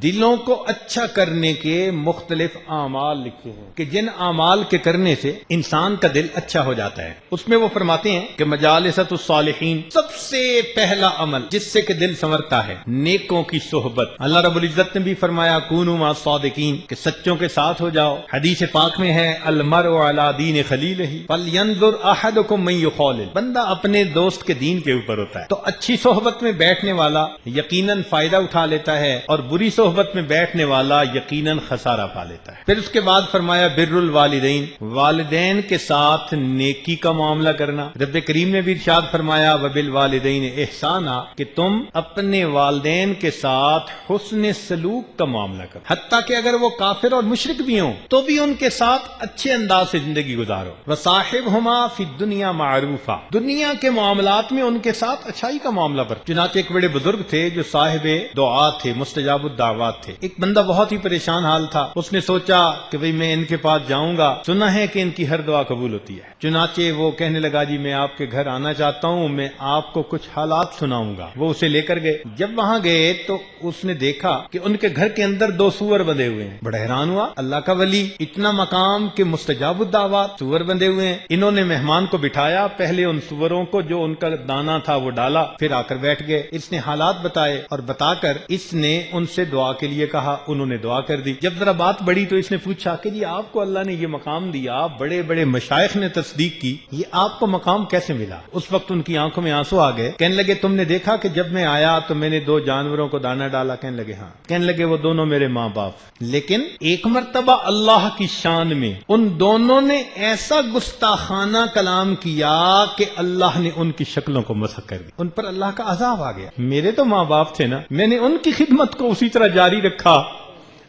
دلوں کو اچھا کرنے کے مختلف اعمال لکھے ہیں کہ جن اعمال کے کرنے سے انسان کا دل اچھا ہو جاتا ہے. اس میں وہ فرماتے ہیں کہ مجالست الصالحین، سب سے پہلا عمل جس سے کہ دل سنورتا ہے نیکوں کی صحبت. اللہ رب العزت نے بھی فرمایا کونوا مع الصادقین کہ سچوں کے ساتھ ہو جاؤ. حدیث پاک میں ہے المرء علی دین خلیلہ فلینظر احدکم من یخالل، بندہ اپنے دوست کے دین کے اوپر ہوتا ہے. تو اچھی صحبت میں بیٹھنے والا یقیناً فائدہ اٹھا لیتا ہے اور بری صحبت میں بیٹھنے والا یقیناً خسارہ پا لیتا ہے. پھر اس کے بعد فرمایا بر الوالدین، والدین کے ساتھ نیکی کا معاملہ کرنا. رب کریم نے بھی ارشاد فرمایا وبالوالدین احسانا کہ تم اپنے والدین کے ساتھ حسن سلوک کا معاملہ کرو، حتیٰ کہ اگر وہ کافر اور مشرک بھی ہوں تو بھی ان کے ساتھ اچھے انداز سے زندگی گزارو. وصاحبہما فی الدنیا معروفا، دنیا کے معاملات میں ان کے ساتھ اچھائی کا معاملہ پر. چنانچہ ایک بڑے بزرگ تھے جو صاحب دعا تھے، مستجاب الدعوات تھے. ایک بندہ بہت ہی پریشان حال تھا. اس نے سوچا کہ بھئی میں ان کے پاس جاؤں گا، سنا ہے کہ ان کی ہر دعا قبول ہوتی ہے. چنانچہ وہ کہنے لگا جی میں آپ کے گھر آنا چاہتا ہوں، میں آپ کو کچھ حالات سناؤں گا. وہ اسے لے کر گئے. جب وہاں گئے تو اس نے دیکھا کہ ان کے گھر کے اندر 2 سور بندھے ہوئے ہیں. بڑا حیران ہوا، اللہ کا ولی، اتنا مقام کہ مستجاب الدعوات، سور بندھے ہوئے ہیں. انہوں نے مہمان کو بٹھایا، پہلے ان سوروں کو جو ان کا دانا تھا وہ ڈالا، پھر آ کر بیٹھ گئے. اس نے حالات بتائے اور بتا کر اس نے ان سے دعا کے لیے کہا. انہوں نے دعا کر دی. جب ذرا بات بڑی تو اس نے پوچھا کہ جی آپ کو اللہ نے یہ مقام دیا، بڑے بڑے مشائخ نے تصدیق کی، یہ آپ کو مقام کیسے ملا؟ اس وقت ان کی آنکھوں میں آنسو آ گئے. کہنے لگے تم نے دیکھا کہ جب میں آیا تو میں نے 2 جانوروں کو دانا ڈالا؟ کہنے لگے ہاں. کہنے لگے وہ دونوں میرے ماں باپ. لیکن ایک مرتبہ اللہ کی شان میں ان دونوں نے ایسا گستاخانہ کلام کیا کہ اللہ نے ان کی شکلوں کو مسخ کر دی. ان پر اللہ کا عذاب آ گیا. میرے تو ماں باپ تھے نا، میں نے ان کی خدمت کو اسی طرح جاری رکھا،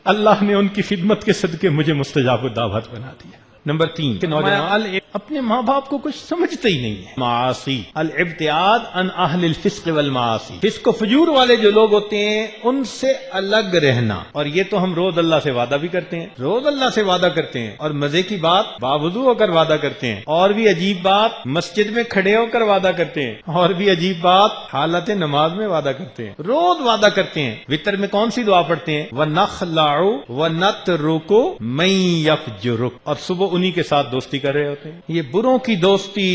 اللہ نے ان کی خدمت کے صدقے مجھے مستجاب الدعوات بنا دیا. نمبر 3 کہ نوجوان اپنے ماں باپ کو کچھ سمجھتے ہی نہیں ہے. معاصی، الابتعاد عن اہل الفسق والمعاصی، فسق و فجور والے جو لوگ ہوتے ہیں ان سے الگ رہنا. اور یہ تو ہم روز اللہ سے وعدہ بھی کرتے ہیں، روز اللہ سے وعدہ کرتے ہیں، اور مزے کی بات باوضو ہو کر وعدہ کرتے ہیں، اور بھی عجیب بات مسجد میں کھڑے ہو کر وعدہ کرتے ہیں، اور بھی عجیب بات حالت نماز میں وعدہ کرتے ہیں، روز وعدہ کرتے ہیں. وتر میں کون سی دعا پڑھتے ہیں؟ وَنَخْلَعُ وَنَتْرُكُ مَن يَفْجُرُكَ، اور صبح انہی کے ساتھ دوستی کر رہے ہوتے ہیں. یہ بروں کی دوستی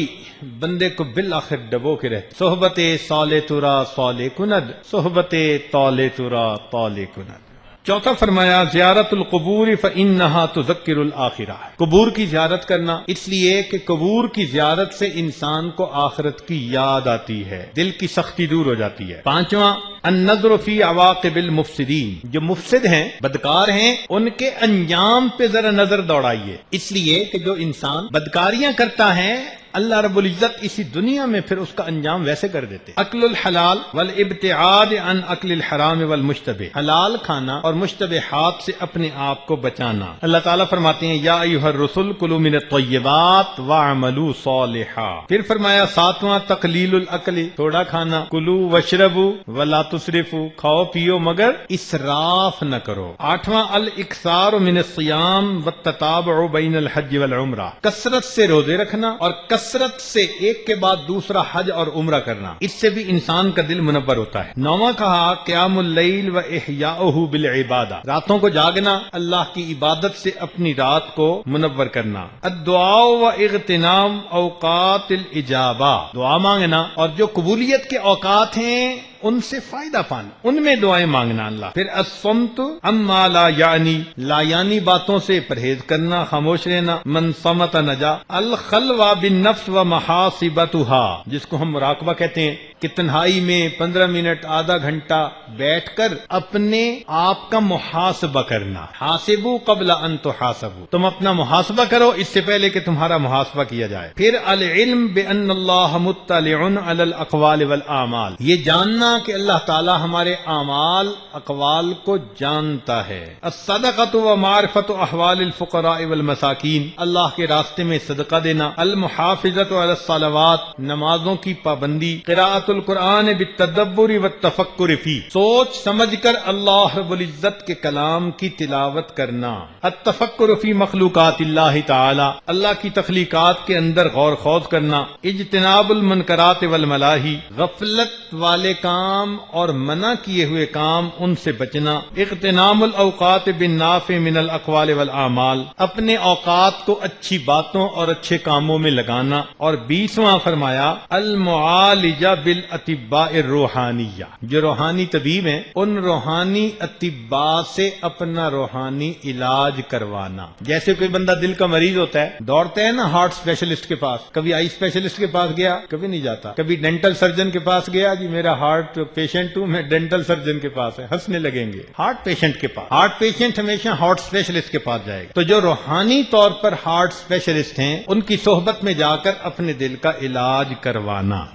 بندے کو بالآخر ڈبو کے رہتی. صحبت صالح ترا صالح کند، صحبت طالع ترا طالع کند. چوتھا فرمایا زیارت القبور فإنها تذکر الآخرہ، قبور کی زیارت کرنا اس لیے کہ قبور کی زیارت سے انسان کو آخرت کی یاد آتی ہے، دل کی سختی دور ہو جاتی ہے. پانچواں النظر فی عواقب المفسدین، جو مفسد ہیں، بدکار ہیں، ان کے انجام پہ ذرا نظر دوڑائیے. اس لیے کہ جو انسان بدکاریاں کرتا ہے اللہ رب العزت اسی دنیا میں پھر اس کا انجام ویسے کر دیتے. اکل الحلال والابتعاد عن اکل الحرام والمشتبہ، حلال کھانا اور مشتبہات سے اپنے آپ کو بچانا. اللہ تعالیٰ فرماتے ہیں یا ایھا الرسل کلوا من الطیبات واعملوا صالحا. پھر فرمایا ساتواں تقلیل الاکل، تھوڑا کھانا. کلوا واشربوا ولا تسرفوا، کھاؤ پیو مگر اسراف نہ کرو. آٹھواں الاکثار من الصیام والتتابع بین الحج والعمرہ، کثرت سے روزے رکھنا اور کثرت سے ایک کے بعد دوسرا حج اور عمرہ کرنا، اس سے بھی انسان کا دل منور ہوتا ہے. نواں کہا قیام اللیل و احیاؤہ بالعبادہ، راتوں کو جاگنا، اللہ کی عبادت سے اپنی رات کو منور کرنا. الدعاء و اغتنام اوقات الاجابہ، دعا مانگنا اور جو قبولیت کے اوقات ہیں ان سے فائدہ پانا، ان میں دعائیں مانگنا اللہ. پھر الصمت اما لا یعنی، لا یعنی باتوں سے پرہیز کرنا، خاموش رہنا. من صمت نجا. الخلوہ بالنفس و محاسبتها، جس کو ہم مراقبہ کہتے ہیں کہ تنہائی میں 15 منٹ آدھا گھنٹہ بیٹھ کر اپنے آپ کا محاسبہ کرنا. حاسبوا قبل ان تحاسبوا، تم اپنا محاسبہ کرو اس سے پہلے کہ تمہارا محاسبہ کیا جائے. پھر العلم بان اللہ مطلع علی الاقوال والاعمال، یہ جاننا کہ اللہ تعالی ہمارے اعمال اقوال کو جانتا ہے. الصدقۃ و معرفت احوال الفقراء والمساکین، اللہ کے راستے میں صدقہ دینا. المحافظۃ علی الصلوات، نمازوں کی پابندی. قراءۃ القرآن بالتدبر والتفکر فی، سوچ سمجھ کر اللہ رب العزت کے کلام کی تلاوت کرنا، التفکر فی مخلوقات اللہ تعالی، اللہ کی تخلیقات کے اندر غور خوض کرنا، اجتناب المنکرات والملاہی، غفلت والے کام اور منع کیے ہوئے کام ان سے بچنا، اغتنام الاوقات بالنافع من الاقوال والاعمال، اپنے اوقات کو اچھی باتوں اور اچھے کاموں میں لگانا، اور 20واں فرمایا المعالجہ بالاطباء الروحانیہ، جو روحانی طبیب ہیں ان روحانی اطباء سے اپنا روحانی علاج کروانا۔ جیسے کوئی بندہ دل کا مریض ہوتا ہے، دوڑتا ہے نا ہارٹ اسپیشلسٹ کے پاس، کبھی آئی اسپیشلسٹ کے پاس گیا، کبھی نہیں جاتا، کبھی ڈینٹل سرجن کے پاس گیا، جی میرا ہارٹ پیشنٹ ہوں میں ڈینٹل سرجن کے پاس ہے، ہنسنے لگیں گے۔ ہارٹ پیشنٹ کے پاس، ہارٹ پیشنٹ ہمیشہ ہارٹ اسپیشلسٹ کے پاس جائے گا۔ تو جو روحانی طور پر ہارٹ اسپیشلسٹ ہیں ان کی صحبت میں جا کر اپنے دل کا علاج کروانا۔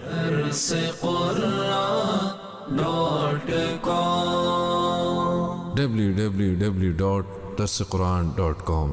www.darsequran.com